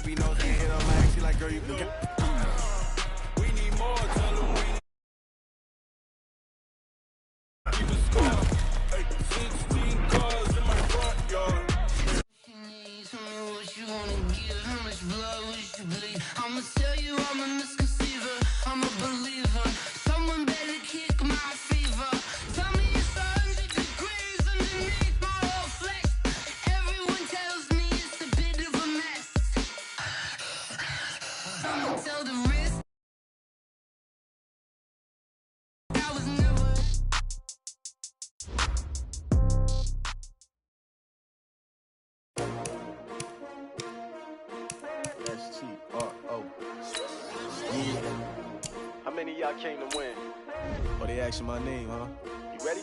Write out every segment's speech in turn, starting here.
gotta be nosy and hit up my ex, like, girl, you can we need more, tell them we keep a score. 16 cars in my front yard. Tell me what you wanna give, how much blood would you bleed? I'ma tell you I'm a misconceiver, I'm a believer. Someone better kick my fever. Tell me it's 100 degrees underneath my whole flesh. Everyone tells me it's a bit of a mess. I'ma tell the risk. I was never. S-T-R-O. Yeah. How many of y'all came to win? Oh, they asking my name, huh? You ready?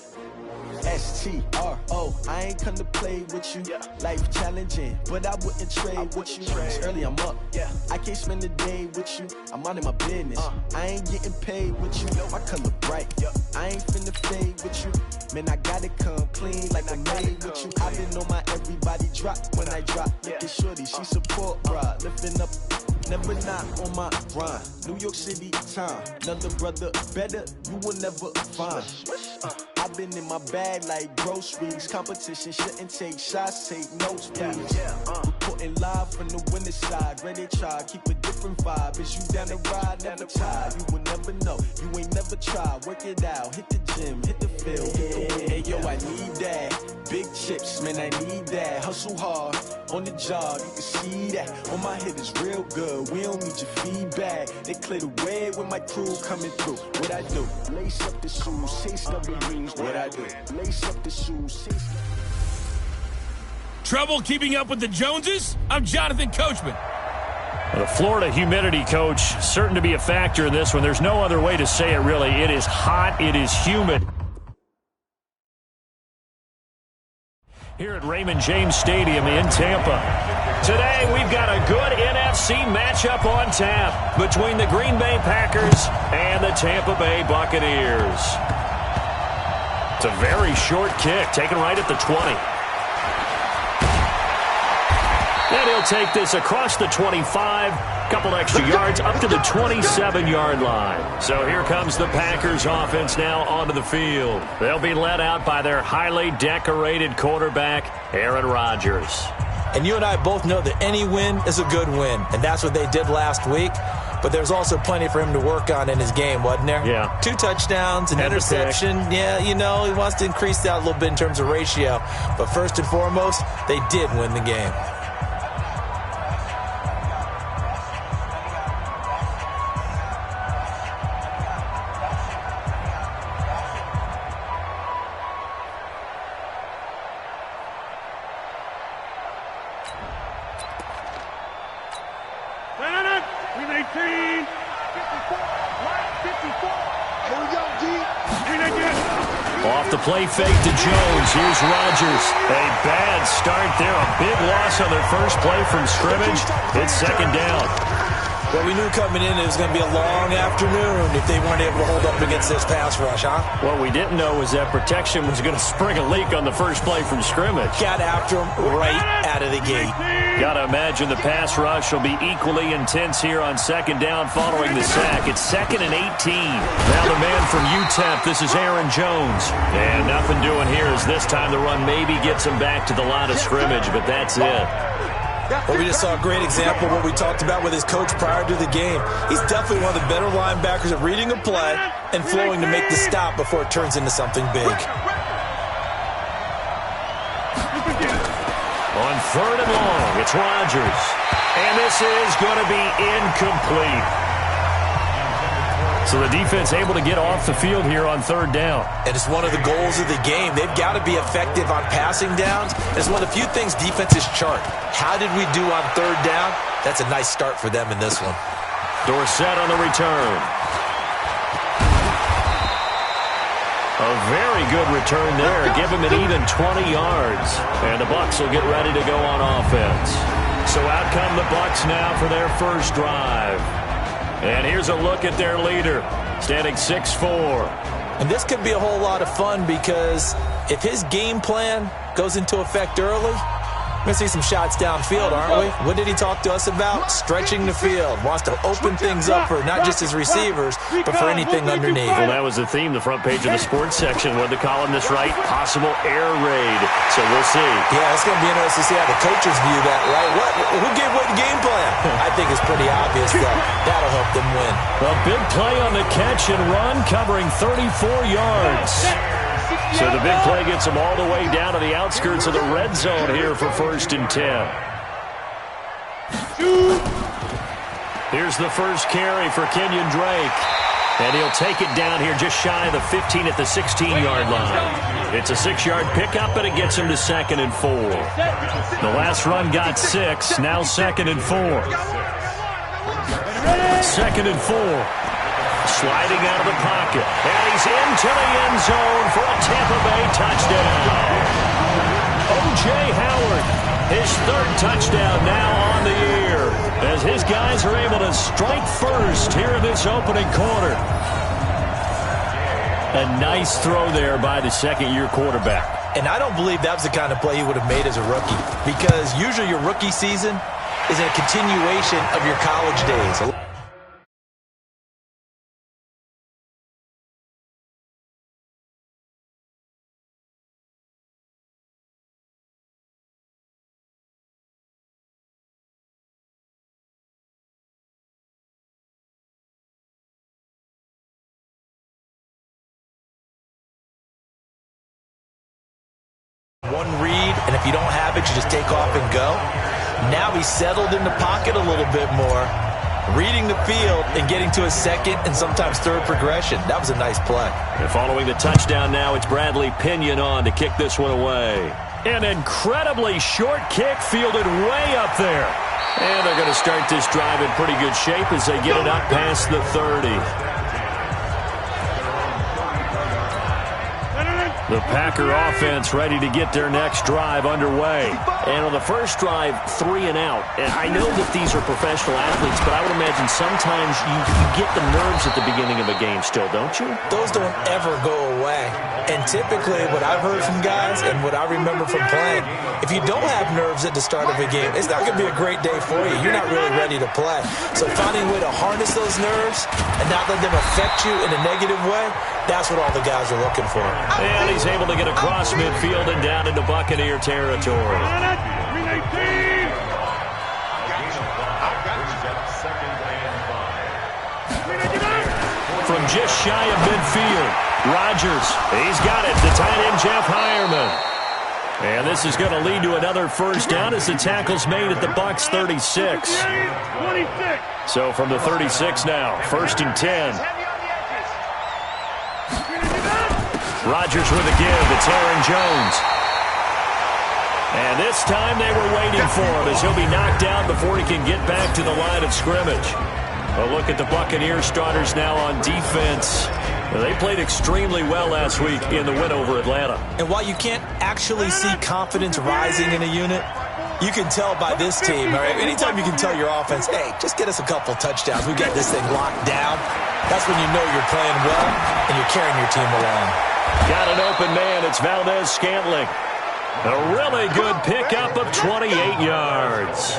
S-T-R-O. I ain't come to play with you. Yeah. Life challenging, but I wouldn't trade with you. It's early, I'm up. Yeah. I can't spend the day with you. I'm minding my business. I ain't getting paid with you. My color bright. I ain't finna fade with you. Man, I gotta come clean like I'm made with you. I've been on my everybody drop when I drop. Look at shorty, she support, bruh. Lifting up. Never not on my grind. New York City time. Another brother better, you will never find. I've been in my bag like groceries. Competition shouldn't take shots, take notes, please. Reporting live from the winning side. Ready to try, keep a different vibe. Is you down the ride, never tired. You will never know, you ain't never tried. Work it out, hit the gym, hit the field, hit the wind. Hey yo, I need that. Big chips, man, I need that. Hustle hard, on the job, you can see that. On my head is real good, we don't need your feedback. They clear the way with my crew coming through. What I do? Lace up the shoes, chase W's. What I do? Lace up the shoes, chase. Trouble keeping up with the Joneses? I'm Jonathan Coachman. The Florida humidity, coach, certain to be a factor in this one. There's no other way to say it, really. It is hot. It is humid. Here at Raymond James Stadium in Tampa. Today, we've got a good NFC matchup on tap between the Green Bay Packers and the Tampa Bay Buccaneers. It's a very short kick, taken right at the 20. And he'll take this across the 25, couple extra yards, up to the 27-yard line. So here comes the Packers offense now onto the field. They'll be led out by their highly decorated quarterback, Aaron Rodgers. And you and I both know that any win is a good win, and that's what they did last week. But there's also plenty for him to work on in his game, wasn't there? Yeah. 2 touchdowns, an interception. Yeah, you know, he wants to increase that a little bit in terms of ratio. But first and foremost, they did win the game. Off the play fake to Jones. Here's Rodgers. A bad start there. A big loss on their first play from scrimmage. It's second down. Well, we knew coming in it was going to be a long afternoon if they weren't able to hold up against this pass rush, huh? What we didn't know was that protection was going to spring a leak on the first play from scrimmage. Got after him right out of the gate. Got to imagine the pass rush will be equally intense here on second down following the sack. It's 2nd and 18. Now the man from UTEP, this is Aaron Jones. And nothing doing here as this time the run maybe gets him back to the line of scrimmage, but that's it. Well, we just saw a great example of what we talked about with his coach prior to the game. He's definitely one of the better linebackers at reading a play and flowing to make the stop before it turns into something big. On 3rd and long, it's Rodgers. And this is going to be incomplete. So the defense able to get off the field here on 3rd down. And it's one of the goals of the game. They've got to be effective on passing downs. It's one of the few things defenses chart. How did we do on 3rd down? That's a nice start for them in this one. Dorsett on the return. A very good return there. Give him an even 20 yards. And the Bucs will get ready to go on offense. So out come the Bucs now for their first drive. And here's a look at their leader, standing 6'4". And this could be a whole lot of fun because if his game plan goes into effect early, We're going to see some shots downfield, aren't we? What did he talk to us about? Stretching the field. Wants to open things up for not just his receivers, but for anything underneath. Well, that was the theme, the front page of the sports section. What did the columnist write? Possible air raid. So we'll see. Yeah, it's going to be interesting to see how the coaches view that, right? Who gave what game plan? I think it's pretty obvious, though. That'll help them win. A big play on the catch and run, covering 34 yards. So the big play gets them all the way down to the outskirts of the red zone here for 1st and 10. Here's the first carry for Kenyon Drake. And he'll take it down here just shy of the 15 at the 16-yard line. It's a 6-yard pickup, and it gets him to 2nd and 4. The last run got 6, now 2nd and 4. 2nd and 4. Sliding out of the pocket. And he's into the end zone for a Tampa Bay touchdown. O.J. Howard, his 3rd touchdown now on the year, as his guys are able to strike first here in this opening quarter. A nice throw there by the 2nd-year quarterback. And I don't believe that was the kind of play he would have made as a rookie, because usually your rookie season is a continuation of your college days. One read, and if you don't have it, you just take off and go. Now he's settled in the pocket a little bit more, reading the field and getting to his 2nd and sometimes 3rd progression. That was a nice play. And following the touchdown now, it's Bradley Pinion on to kick this one away. An incredibly short kick fielded way up there. And they're going to start this drive in pretty good shape as they get it up past the 30. The Packer offense ready to get their next drive underway. And on the first drive, 3 and out. And I know that these are professional athletes, but I would imagine sometimes you get the nerves at the beginning of a game still, don't you? Those don't ever go away. And typically what I've heard from guys and what I remember from playing, if you don't have nerves at the start of a game, it's not going to be a great day for you. You're not really ready to play. So finding a way to harness those nerves and not let them affect you in a negative way, that's what all the guys are looking for. And he's able to get across midfield and down into Buccaneer territory. From just shy of midfield, Rodgers, he's got it, the tight end Jeff Heuerman. And this is going to lead to another first down as the tackle's made at the Bucs 36. So from the 36 now, 1st and 10. Rodgers with a give. It's Aaron Jones. And this time they were waiting for him as he'll be knocked out before he can get back to the line of scrimmage. A look at the Buccaneers starters now on defense. They played extremely well last week in the win over Atlanta. And while you can't actually see confidence rising in a unit, you can tell by this team, all right? Anytime you can tell your offense, hey, just get us a couple touchdowns. We got this thing locked down. That's when you know you're playing well and you're carrying your team along. Got an open man. It's Valdez Scantling. A really good pickup of 28 yards.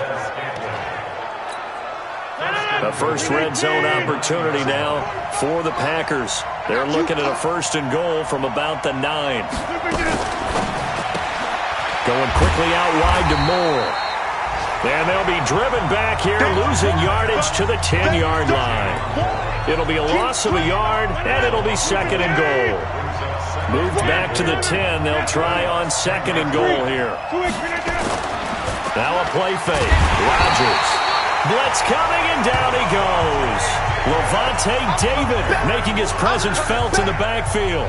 A first red zone opportunity now for the Packers. They're looking at a 1st and goal from about the 9. Going quickly out wide to Moore. And they'll be driven back here, losing yardage to the 10-yard line. It'll be a loss of a yard, and it'll be 2nd and goal. Moved back to the 10. They'll try on 2nd and goal here. Now a play fake. Rodgers. Blitz coming, and down he goes. Levante David making his presence felt in the backfield.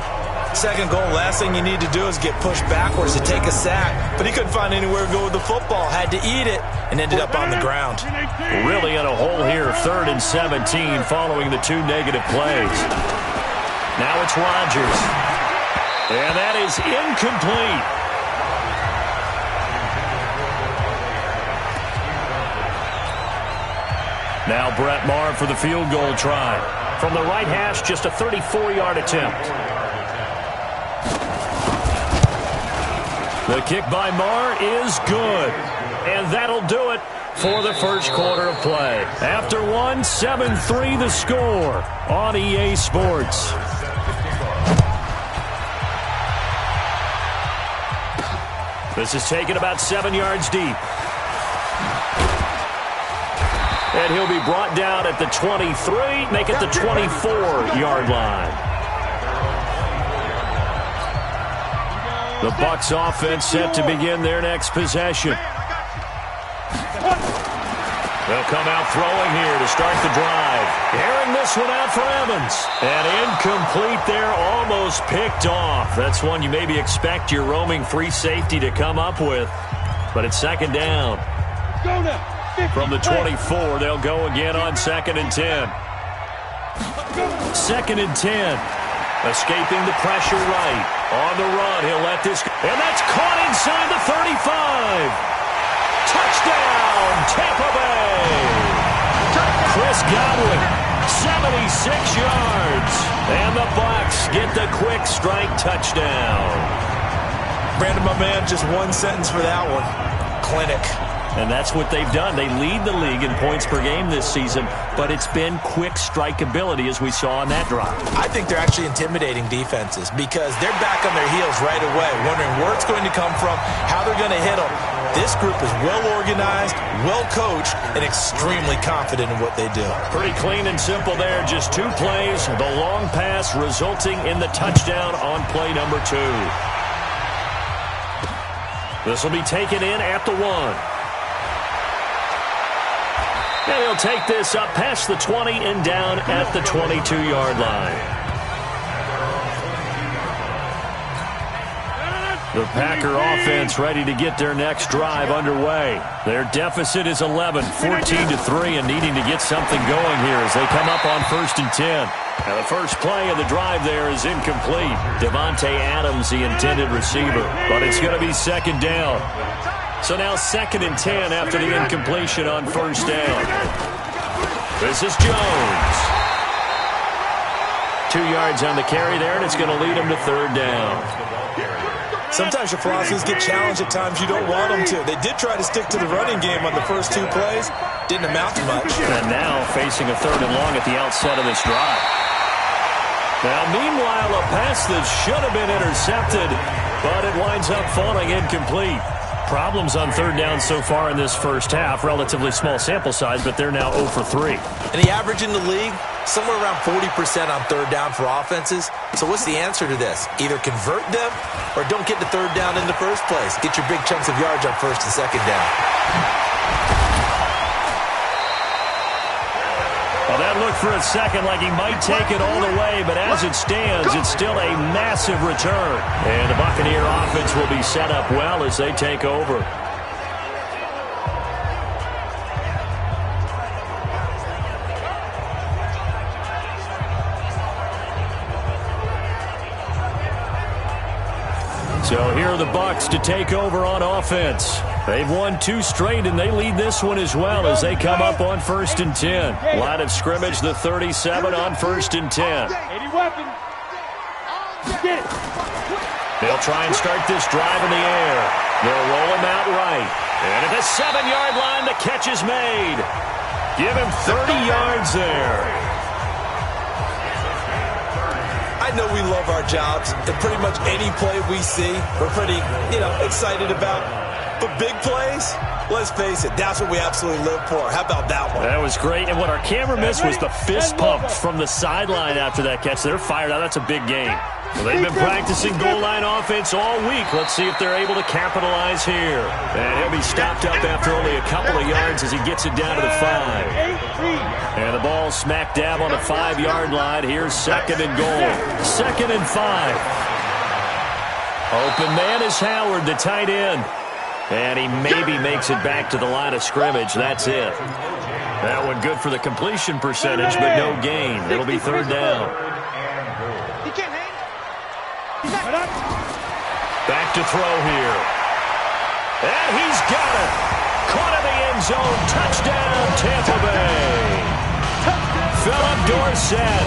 2nd goal, last thing you need to do is get pushed backwards to take a sack. But he couldn't find anywhere to go with the football. Had to eat it and ended up on the ground. Really in a hole here, 3rd and 17 following the 2 negative plays. Now it's Rodgers. And that is incomplete. Now Brett Maher for the field goal try. From the right hash, just a 34-yard attempt. The kick by Marr is good. And that'll do it for the first quarter of play. After one, 7-3 the score on EA Sports. This is taken about 7 yards deep. And he'll be brought down at the 23, make it the 24-yard line. The Bucs offense set to begin their next possession. They'll come out throwing here to start the drive. Airing this one out for Evans. And incomplete there, almost picked off. That's one you maybe expect your roaming free safety to come up with. But it's second down. From the 24, they'll go again on 2nd and 10. 2nd and 10. Escaping the pressure right. On the run, he'll let this go. And that's caught inside the 35. Touchdown, Tampa Bay. Chris Godwin, 76 yards. And the Bucs get the quick strike touchdown. Brandon, my man, just one sentence for that one. Clinic. And that's what they've done. They lead the league in points per game this season, but it's been quick strike ability as we saw on that drive. I think they're actually intimidating defenses because they're back on their heels right away, wondering where it's going to come from, how they're going to hit them. This group is well organized, well coached, and extremely confident in what they do. Pretty clean and simple there. Just 2 plays, the long pass resulting in the touchdown on play number 2. This will be taken in at the 1. And he'll take this up past the 20 and down at the 22-yard line. The Packer offense ready to get their next drive underway. Their deficit is 11, 14-3, and needing to get something going here as they come up on 1st and 10. And the first play of the drive there is incomplete. Devontae Adams, the intended receiver, but it's going to be 2nd down. So now 2nd and 10 after the incompletion on 1st down. This is Jones. 2 yards on the carry there, and it's going to lead him to 3rd down. Sometimes your philosophies get challenged at times you don't want them to. They did try to stick to the running game on the first 2 plays. Didn't amount to much. And now facing a 3rd and long at the outset of this drive. Now, meanwhile, a pass that should have been intercepted, but it winds up falling incomplete. Problems on 3rd down so far in this first half. Relatively small sample size, but they're now 0 for 3. And the average in the league, somewhere around 40% on 3rd down for offenses. So what's the answer to this? Either convert them or don't get to 3rd down in the first place. Get your big chunks of yards on 1st and 2nd down. Well, that looked for a second like he might take it all the way, but as it stands, it's still a massive return. And the Buccaneer offense will be set up well as they take over. So here are the Bucs to take over on offense. They've won 2 straight, and they lead this one as well as they come up on 1st and 10. Line of scrimmage, the 37 on 1st and 10. They'll try and start this drive in the air. They'll roll him out right. And at the 7-yard line, the catch is made. Give him 30 yards there. I know we love our jobs, and pretty much any play we see, we're pretty, excited about. But big plays, let's face it, that's what we absolutely live for. How about that one? That was great, and what our camera missed was the fist pump from the sideline after that catch. They're fired out. That's a big game. Well, they've been practicing goal line offense all week. Let's see if they're able to capitalize here. And he'll be stopped up after only a couple of yards as he gets it down to the 5. And the ball smack dab on the 5-yard line. Here's 2nd and goal. 2nd and 5. Open man is Howard, the tight end. And he maybe makes it back to the line of scrimmage. That's it. That one good for the completion percentage, but no gain. It'll be 3rd down. Back to throw here. And he's got it. Caught in the end zone. Touchdown, Tampa Bay. Philip Dorsett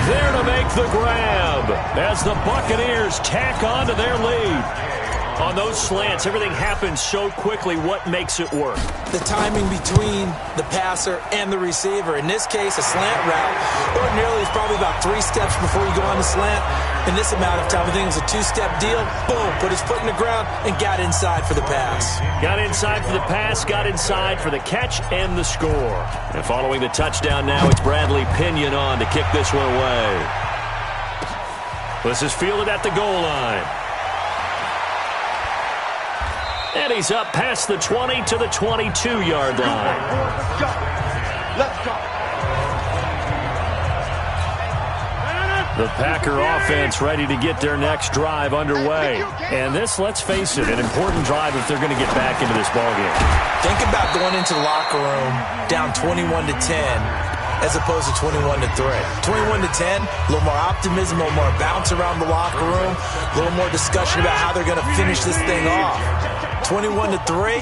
there to make the grab as the Buccaneers tack on to their lead. On those slants, everything happens so quickly. What makes it work? The timing between the passer and the receiver. In this case, a slant route ordinarily is probably about 3 steps before you go on the slant. In this amount of time, I think it was a 2-step deal. Boom, put his foot in the ground and got inside for the pass. Got inside for the pass, got inside for the catch and the score. And following the touchdown now, it's Bradley Pinion on to kick this one away. This is fielded at the goal line. And he's up past the 20 to the 22-yard line. Let's go. The Packer offense ready to get their next drive underway. And this, let's face it, an important drive if they're going to get back into this ballgame. Think about going into the locker room down 21-10 as opposed to 21-3. 21-10, a little more optimism, a little more bounce around the locker room, a little more discussion about how they're going to finish this thing off. 21-3,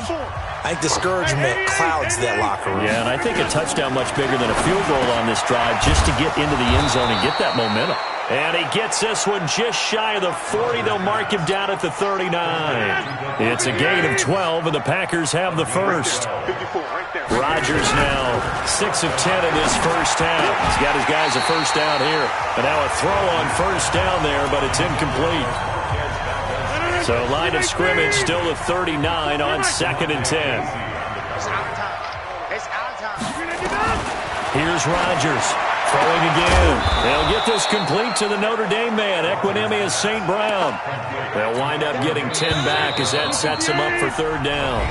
I think discouragement clouds that locker room. Yeah, and I think a touchdown much bigger than a field goal on this drive just to get into the end zone and get that momentum. And he gets this one just shy of the 40. They'll mark him down at the 39. It's a gain of 12, and the Packers have the first. Rodgers now 6 of 10 in this first half. He's got his guys a first down here. And now a throw on first down there, but it's incomplete. So line of scrimmage still at 39 on 2nd and 10. Here's Rodgers throwing again. They'll get this complete to the Notre Dame man, Equinemius St. Brown. They'll wind up getting 10 back as that sets them up for 3rd down.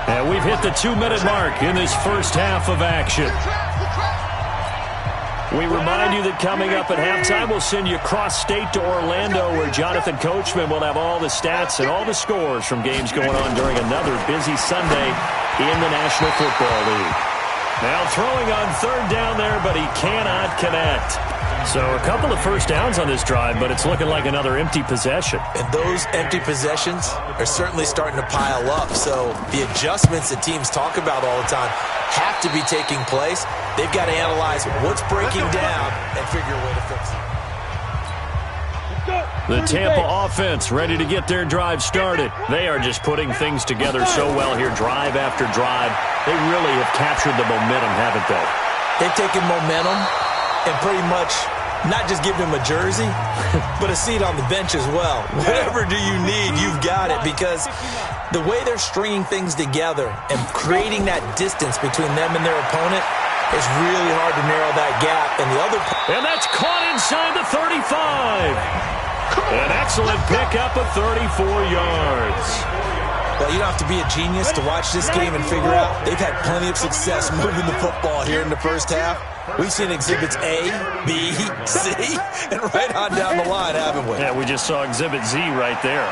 And we've hit the 2-minute mark in this first half of action. We remind you that coming up at halftime, we'll send you cross-state to Orlando, where Jonathan Coachman will have all the stats and all the scores from games going on during another busy Sunday in the National Football League. Now throwing on 3rd down there, but he cannot connect. So a couple of first downs on this drive, but it's looking like another empty possession. And those empty possessions are certainly starting to pile up. So the adjustments that teams talk about all the time have to be taking place. They've got to analyze what's breaking down and figure a way to fix it. The Tampa offense ready to get their drive started. They are just putting things together so well here, drive after drive. They really have captured the momentum, haven't they? They've taken momentum and pretty much not just given him a jersey, but a seat on the bench as well. Whatever do you need, you've got it, because the way they're stringing things together and creating that distance between them and their opponent, it's really hard to narrow that gap. And that's caught inside the 35. An excellent pickup of 34 yards. Well, you don't have to be a genius to watch this game and figure out they've had plenty of success moving the football here in the first half. We've seen exhibits A, B, C, and right on down the line, haven't we? Yeah, we just saw exhibit Z right there.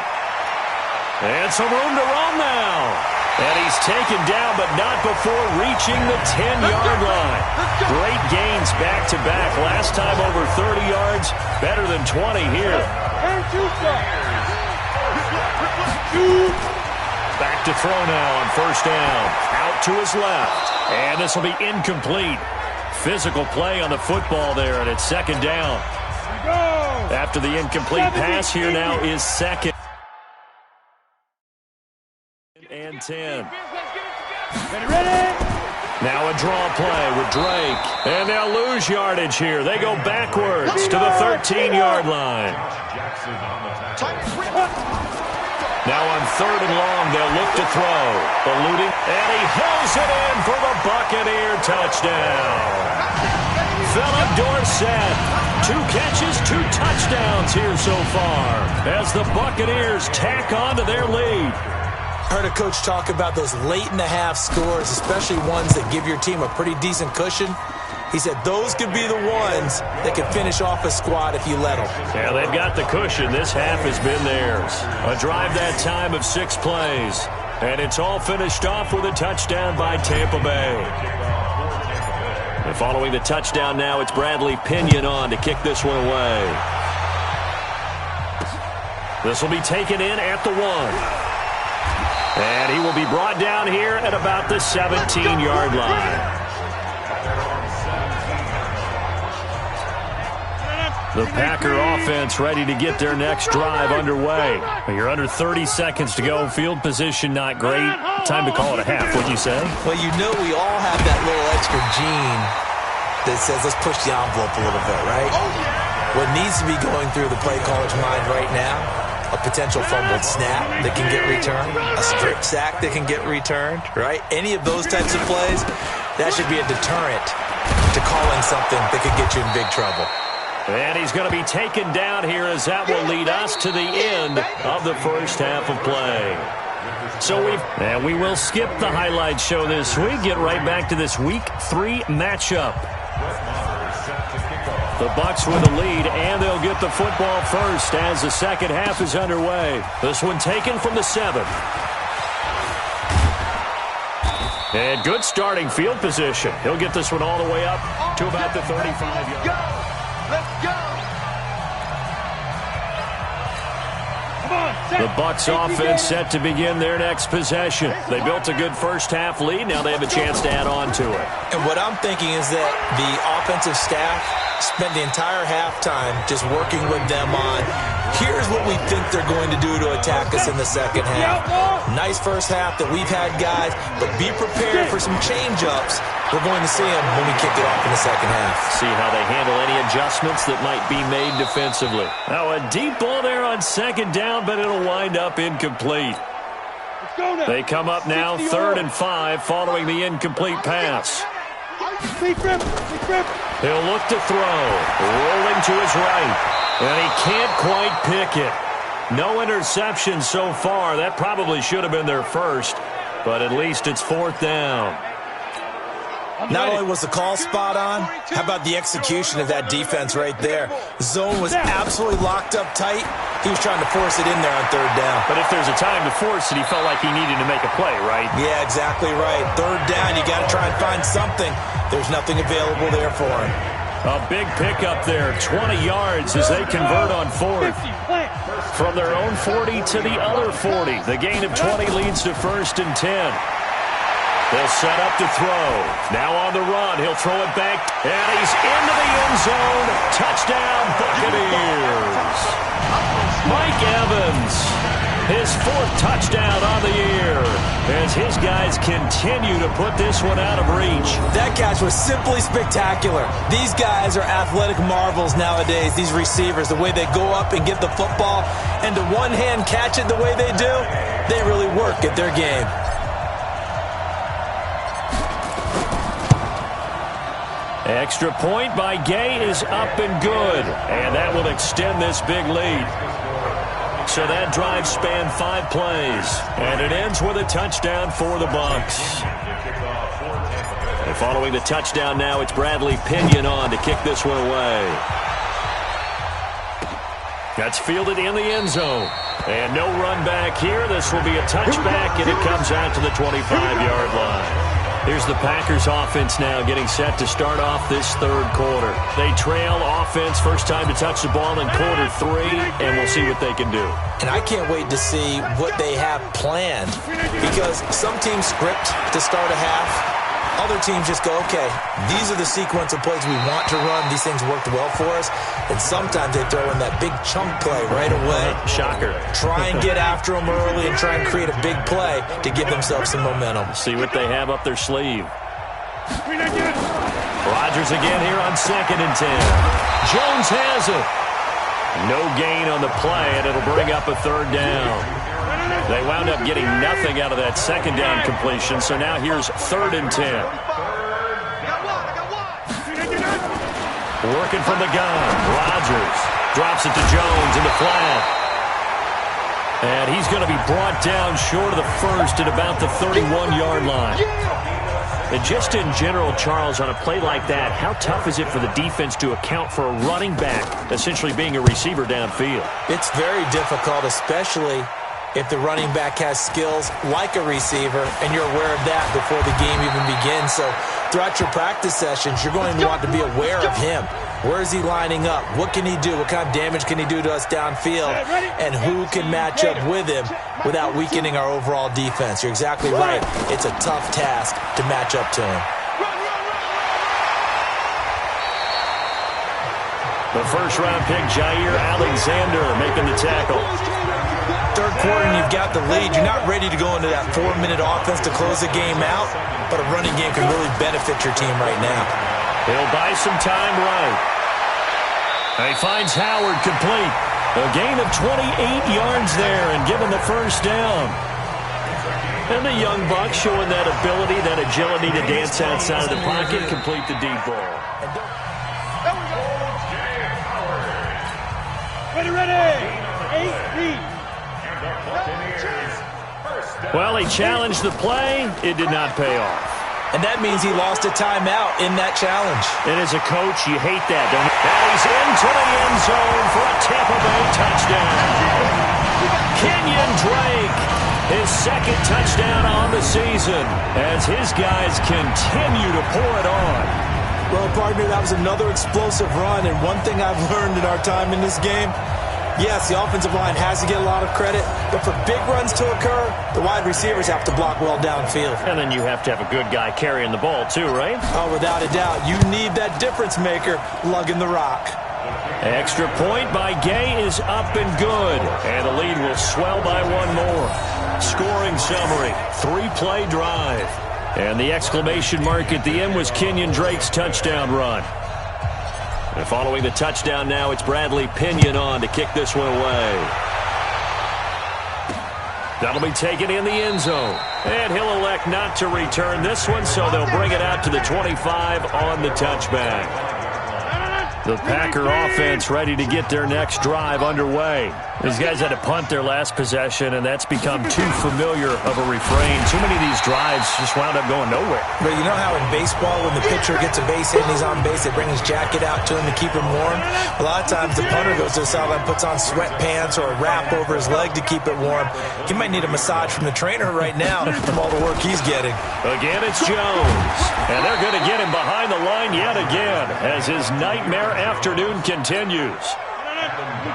And some room to roam now. And he's taken down, but not before reaching the 10-yard line. Great gains back-to-back. Last time over 30 yards, better than 20 here. Back to throw now on first down. Out to his left. And this will be incomplete. Physical play on the football there, and it's 2nd down. After the incomplete pass, here now is 2nd and 10. Now a draw play with Drake. And they'll lose yardage here. They go backwards to the 13-yard line. Now on 3rd and long, they'll look to throw. Eluding, and he hauls it in for the Buccaneer touchdown. Philip Dorsett, 2 catches, 2 touchdowns here so far as the Buccaneers tack on to their lead. Heard a coach talk about those late-in-the-half scores, especially ones that give your team a pretty decent cushion. He said those could be the ones that could finish off a squad if you let them. Yeah, they've got the cushion. This half has been theirs. A drive that time of 6 plays. And it's all finished off with a touchdown by Tampa Bay. And following the touchdown now, it's Bradley Pinion on to kick this one away. This will be taken in at the 1. And he will be brought down here at about the 17-yard line. The Packer offense ready to get their next drive underway. You're under 30 seconds to go. Field position not great. Time to call it a half, wouldn't you say? Well, you know we all have that little extra gene that says let's push the envelope a little bit, right? What needs to be going through the play caller's mind right now, a potential fumbled snap that can get returned, a strip sack that can get returned, right? Any of those types of plays, that should be a deterrent to calling something that could get you in big trouble. And he's going to be taken down here as that will lead us to the end of the first half of play. So we will skip the highlight show this week. Get right back to this Week 3 matchup. The Bucs with the lead, and they'll get the football first as the second half is underway. This one taken from the 7. And good starting field position. He'll get this one all the way up to about the 35-yard line. Let's go! The Bucs offense set to begin their next possession. They built a good first half lead. Now they have a chance to add on to it. And what I'm thinking is that the offensive staff spent the entire halftime just working with them on, here's what we think they're going to do to attack us in the second half. Nice first half that we've had, guys, but be prepared for some change-ups. We're going to see them when we kick it off in the second half. See how they handle any adjustments that might be made defensively. Now a deep ball there on second down, but it'll wind up incomplete. They come up now 3rd and 5 following the incomplete pass. He'll look to throw. Rolling to his right. And he can't quite pick it. No interception so far. That probably should have been their first. But at least it's 4th down. Not only was the call spot on, how about the execution of that defense right there? Zone was absolutely locked up tight. He was trying to force it in there on 3rd down. But if there's a time to force it, he felt like he needed to make a play, right? Yeah, exactly right. 3rd down, you got to try and find something. There's nothing available there for him. A big pickup there, 20 yards as they convert on 4th. From their own 40 to the other 40. The gain of 20 leads to 1st and 10. They'll set up to throw. Now on the run. He'll throw it back. And he's into the end zone. Touchdown, Buccaneers. Mike Evans, his 4th touchdown on the year as his guys continue to put this one out of reach. That catch was simply spectacular. These guys are athletic marvels nowadays, these receivers, the way they go up and get the football and to one-hand catch it the way they do, they really work at their game. Extra point by Gay is up and good, and that will extend this big lead. So that drive spanned 5 plays, and it ends with a touchdown for the Bucs. And following the touchdown now, it's Bradley Pinion on to kick this one away. That's fielded in the end zone. And no run back here. This will be a touchback, and it comes out to the 25-yard line. Here's the Packers offense now getting set to start off this 3rd quarter. They trail offense, first time to touch the ball in quarter 3, and we'll see what they can do. And I can't wait to see what they have planned, because some teams script to start a half. Other teams just go, okay, these are the sequence of plays we want to run. These things worked well for us. And sometimes they throw in that big chunk play right away. Shocker. Try and get after them early and try and create a big play to give themselves some momentum. See what they have up their sleeve. Rodgers again here on 2nd and 10. Jones has it. No gain on the play, and it'll bring up a 3rd down. They wound up getting nothing out of that 2nd down completion, so now here's 3rd and 10. Working from the gun. Rodgers drops it to Jones in the flat. And he's going to be brought down short of the first at about the 31-yard line. And just in general, Charles, on a play like that, how tough is it for the defense to account for a running back essentially being a receiver downfield? It's very difficult, especially if the running back has skills like a receiver and you're aware of that before the game even begins. So throughout your practice sessions, you're going to want to be aware of him. Where is he lining up? What can he do? What kind of damage can he do to us downfield? And who can match up with him without weakening our overall defense? You're exactly right. It's a tough task to match up to him. The first-round pick, Jair Alexander, making the tackle. Third quarter and you've got the lead. You're not ready to go into that 4-minute offense to close the game out, but a running game can really benefit your team right now. He'll buy some time right. And he finds Howard complete. A gain of 28 yards there and given the first down. And the young buck showing that ability, that agility to dance outside of the pocket, complete the deep ball. Ready. 8-3. Well, he challenged the play. It did not pay off. And that means he lost a timeout in that challenge. And as a coach, you hate that, don't you? And he's into the end zone for a Tampa Bay touchdown. Kenyon Drake, his second touchdown on the season as his guys continue to pour it on. Well, partner, that was another explosive run, and one thing I've learned in our time in this game, yes, the offensive line has to get a lot of credit, but for big runs to occur, the wide receivers have to block well downfield. And then you have to have a good guy carrying the ball too, right? Oh, without a doubt. You need that difference maker lugging the rock. Extra point by Gay is up and good. And the lead will swell by one more. Scoring summary, 3-play drive. And the exclamation mark at the end was Kenyon Drake's touchdown run. And following the touchdown now, it's Bradley Pinion on to kick this one away. That'll be taken in the end zone. And he'll elect not to return this one, so they'll bring it out to the 25 on the touchback. The Packer offense ready to get their next drive underway. These guys had to punt their last possession, and that's become too familiar of a refrain. Too many of these drives just wound up going nowhere. But you know how in baseball, when the pitcher gets a base hit and he's on base, they bring his jacket out to him to keep him warm? A lot of times the punter goes to the sideline, puts on sweatpants or a wrap over his leg to keep it warm. He might need a massage from the trainer right now from all the work he's getting. Again, it's Jones. And they're going to get him behind the line yet again as his nightmare afternoon continues.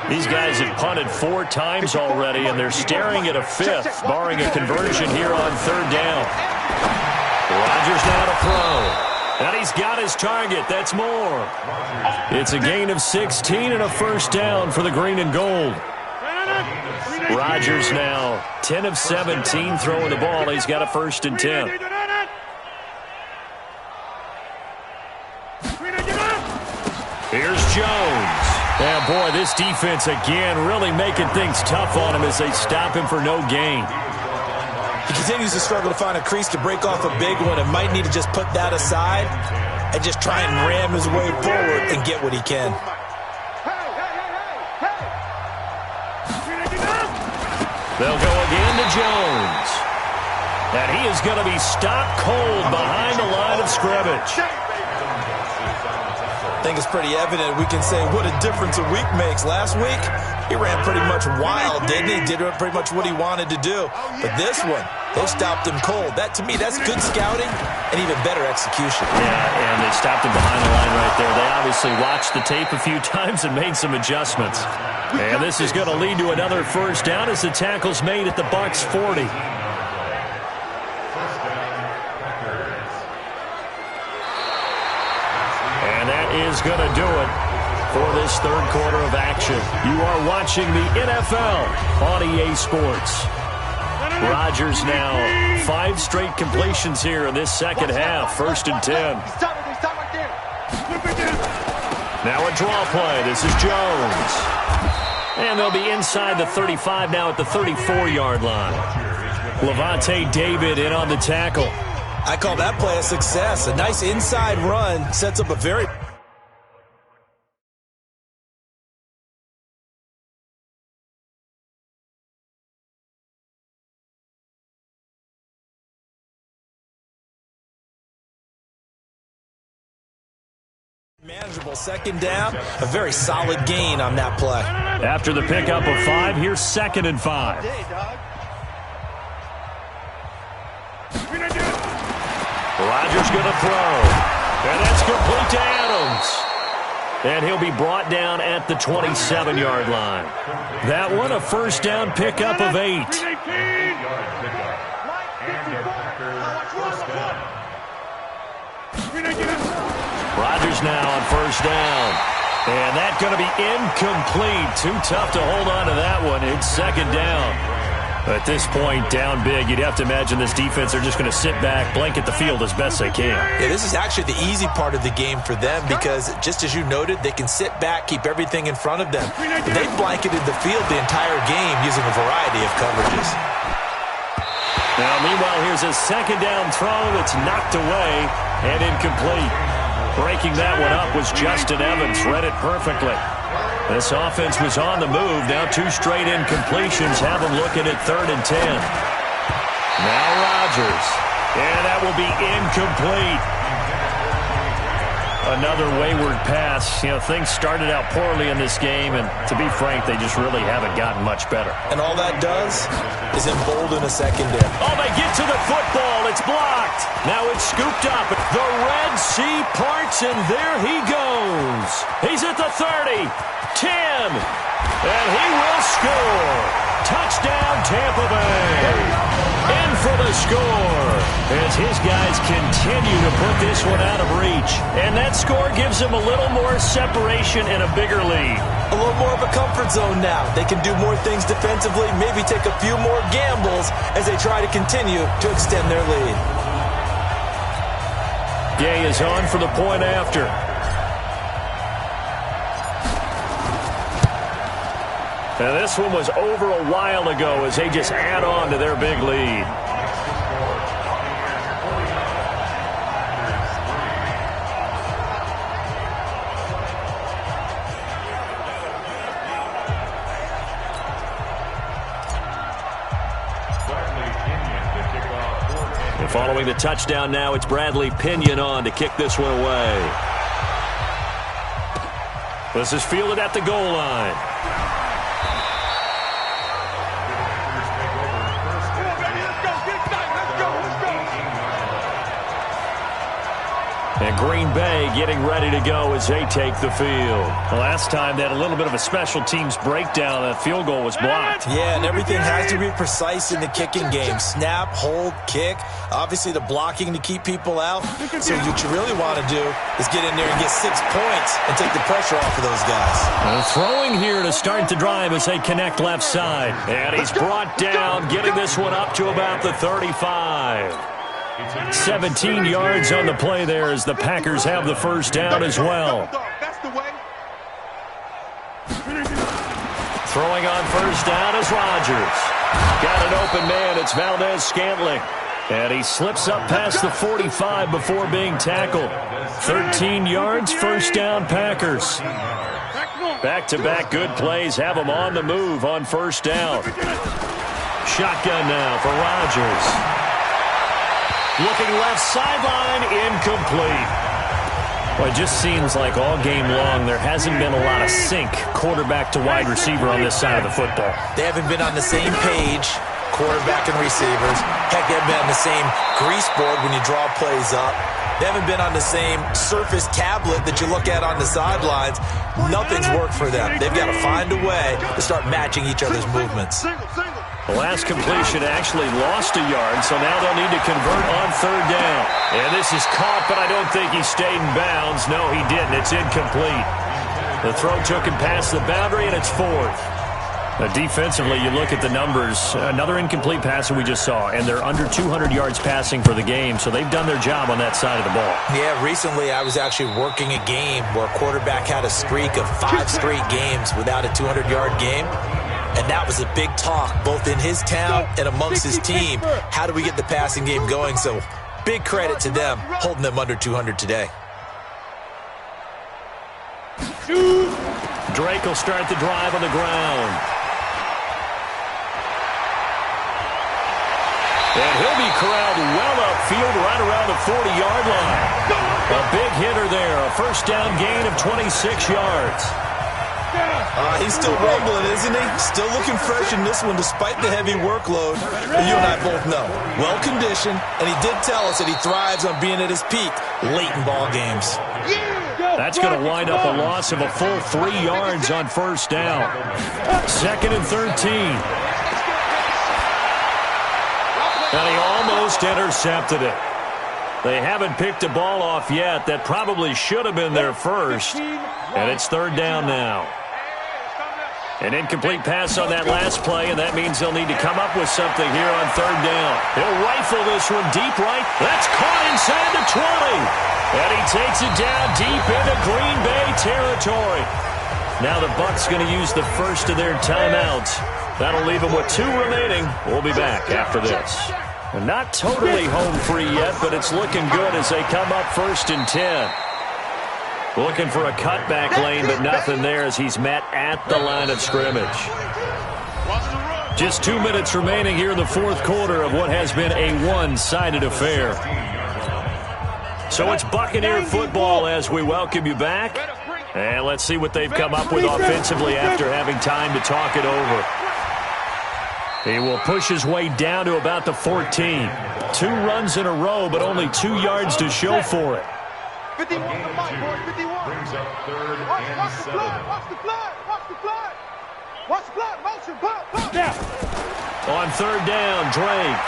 These guys have punted 4 times already, and they're staring at a 5th, barring a conversion here on 3rd down. Rodgers now to throw. And he's got his target. That's more. It's a gain of 16 and a first down for the green and gold. Rodgers now 10 of 17 throwing the ball. He's got a 1st and 10. Here's Jones. Yeah, boy, this defense again really making things tough on him as they stop him for no gain. He continues to struggle to find a crease to break off a big one and might need to just put that aside and just try and ram his way forward and get what he can. They'll go again to Jones. And he is going to be stopped cold behind the line of scrimmage. I think it's pretty evident. We can say what a difference a week makes. Last week, he ran pretty much wild, didn't he? Did pretty much what he wanted to do. But this one, they stopped him cold. That, to me, that's good scouting and even better execution. Yeah, and they stopped him behind the line right there. They obviously watched the tape a few times and made some adjustments. And this is going to lead to another first down as the tackle's made at the Bucs 40. Is going to do it for this 3rd quarter of action. You are watching the NFL on EA Sports. Rodgers now 5 straight completions here in this second half. 1st and 10. Now a draw play. This is Jones. And they'll be inside the 35 now at the 34-yard line. Levante David in on the tackle. I call that play a success. A nice inside run sets up a very manageable 2nd down, a very solid gain on that play. After the pickup of 5, here's 2nd and 5. Rodgers going to throw. And that's complete to Adams. And he'll be brought down at the 27-yard line. That one, a first down pickup of 8. Rodgers now on first down. And that's going to be incomplete. Too tough to hold on to that one. It's second down. At this point, down big, you'd have to imagine this defense are just going to sit back, blanket the field as best they can. Yeah, this is actually the easy part of the game for them because, just as you noted, they can sit back, keep everything in front of them. But they've blanketed the field the entire game using a variety of coverages. Now, meanwhile, here's a second down throw that's knocked away and incomplete. Breaking that one up was Justin Evans. Read it perfectly. This offense was on the move. Now 2 straight incompletions have them looking at 3rd and 10. Now Rodgers. And that will be incomplete. Another wayward pass. You know, things started out poorly in this game, and to be frank, they just really haven't gotten much better. And all that does is embolden a secondary. Oh, they get to the football. It's blocked. Now it's scooped up. The Red Sea parts, and there he goes. He's at the 30, 10, and he will score. Touchdown, Tampa Bay. In for the score as his guys continue to put this one out of reach. And that score gives them a little more separation and a bigger lead. A little more of a comfort zone now. They can do more things defensively, maybe take a few more gambles as they try to continue to extend their lead. Gay is on for the point after. And this one was over a while ago as they just add on to their big lead. And following the touchdown now, it's Bradley Pinion on to kick this one away. This is fielded at the goal line. And Green Bay getting ready to go as they take the field. The last time they had a little bit of a special teams breakdown. That field goal was blocked. Yeah, and everything has to be precise in the kicking game. Snap, hold, kick. Obviously the blocking to keep people out. So what you really want to do is get in there and get 6 points and take the pressure off of those guys. And throwing here to start the drive as they connect left side. And he's brought down, getting this one up to about the 35. 17 yards on the play there as the Packers have the first down as well. Throwing on first down is Rodgers. Got an open man. It's Valdez-Scantling. And he slips up past the 45 before being tackled. 13 yards, first down Packers. Back-to-back good plays have them on the move on first down. Shotgun now for Rodgers. Looking left sideline, incomplete. Well, it just seems like all game long there hasn't been a lot of sync quarterback to wide receiver on this side of the football. They haven't been on the same page, quarterback and receivers. Heck, they haven't been on the same grease board when you draw plays up. They haven't been on the same Surface tablet that you look at on the sidelines. Nothing's worked for them. They've got to find a way to start matching each other's movements. The last completion actually lost a yard, so now they'll need to convert on third down. And this is caught, but I don't think he stayed in bounds. No, he didn't. It's incomplete. The throw took him past the boundary, and it's fourth. Defensively, you look at the numbers. Another incomplete pass that we just saw, and they're under 200 yards passing for the game, so they've done their job on that side of the ball. Yeah, recently I was actually working a game where a quarterback had a streak of 5 straight games without a 200-yard game. And that was a big talk, both in his town and amongst his team. How do we get the passing game going? So big credit to them, holding them under 200 today. Drake will start the drive on the ground. And he'll be corralled well upfield right around the 40-yard line. A big hitter there, a first down gain of 26 yards. He's still rumbling, isn't he? Still looking fresh in this one despite the heavy workload. And you and I both know. Well-conditioned, and he did tell us that he thrives on being at his peak late in ball games. That's going to wind up a loss of a full 3 yards on first down. Second and 13. And he almost intercepted it. They haven't picked a ball off yet. That probably should have been their first. And it's third down now. An incomplete pass on that last play, and that means they'll need to come up with something here on third down. He'll rifle this one deep right. That's caught inside the 20. And he takes it down deep into Green Bay territory. Now the Bucs going to use the first of their timeouts. That'll leave them with 2 remaining. We'll be back after this. And not totally home free yet, but it's looking good as they come up 1st and 10. Looking for a cutback lane, but nothing there as he's met at the line of scrimmage. Just 2 minutes remaining here in the 4th quarter of what has been a one-sided affair. So it's Buccaneer football as we welcome you back. And let's see what they've come up with offensively after having time to talk it over. He will push his way down to about the 14. 2 runs in a row, but only 2 yards to show for it. 51 the mic, boy, 51. Brings up 3rd and 7. Watch the blood, watch the blood. Watch the blood, motion, blood. Now. On 3rd down, Drake.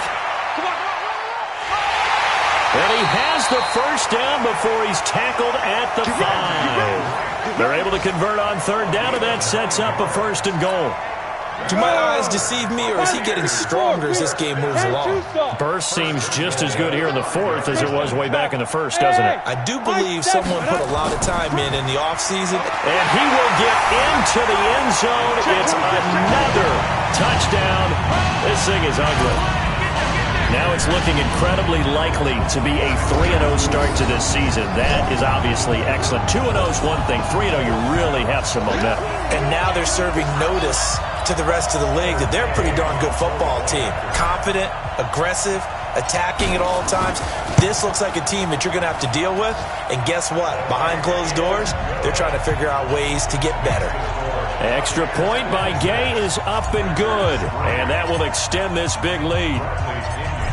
And he has the first down before he's tackled at the 5. They're able to convert on 3rd down, and that sets up a 1st and goal. Do my eyes deceive me, or is he getting stronger as this game moves along? Burst seems just as good here in the 4th as it was way back in the 1st, doesn't it? I do believe someone put a lot of time in the offseason. And he will get into the end zone. It's another touchdown. This thing is ugly. Now it's looking incredibly likely to be a 3-0 start to this season. That is obviously excellent. 2-0 is one thing. 3-0, you really have some momentum. And now they're serving notice to the rest of the league that they're a pretty darn good football team. Confident, aggressive, attacking at all times. This looks like a team that you're going to have to deal with. And guess what? Behind closed doors, they're trying to figure out ways to get better. Extra point by Gay is up and good. And that will extend this big lead.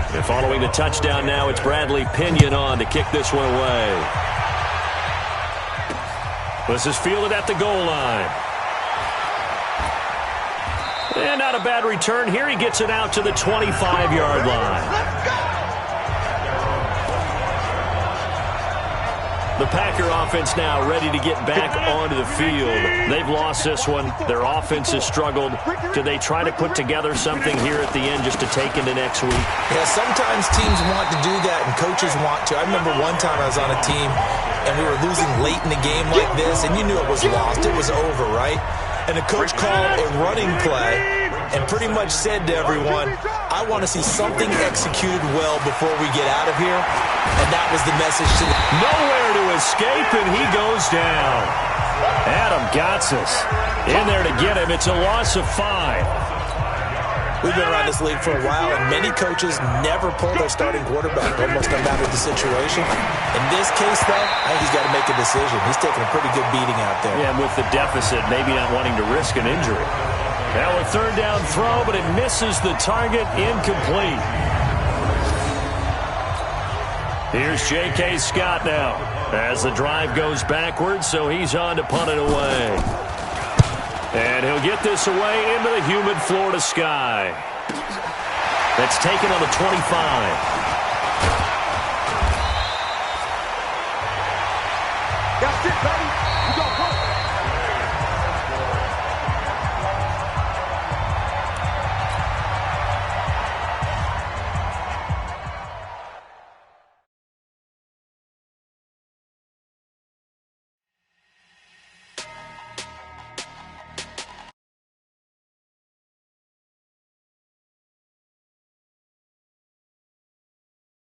And following the touchdown now, it's Bradley Pinion on to kick this one away. This is fielded at the goal line. And not a bad return here. He gets it out to the 25-yard line. The Packer offense now ready to get back onto the field. They've lost this one. Their offense has struggled. Do they try to put together something here at the end just to take into next week? Yeah, sometimes teams want to do that and coaches want to. I remember one time I was on a team and we were losing late in the game like this, and you knew it was lost. It was over, right? And the coach called a running play and pretty much said to everyone, I want to see something executed well before we get out of here. And that was the message to them. Nowhere to escape, and he goes down. Adam Gotsis in there to get him. It's a loss of 5. We've been around this league for a while, and many coaches never pull their starting quarterback, almost no matter the situation. In this case, though, I think he's got to make a decision. He's taking a pretty good beating out there. Yeah, and with the deficit, maybe not wanting to risk an injury. Now a 3rd down throw, but it misses the target, incomplete. Here's J.K. Scott now as the drive goes backwards, so he's on to punt it away. And he'll get this away into the humid Florida sky. That's taken on the 25.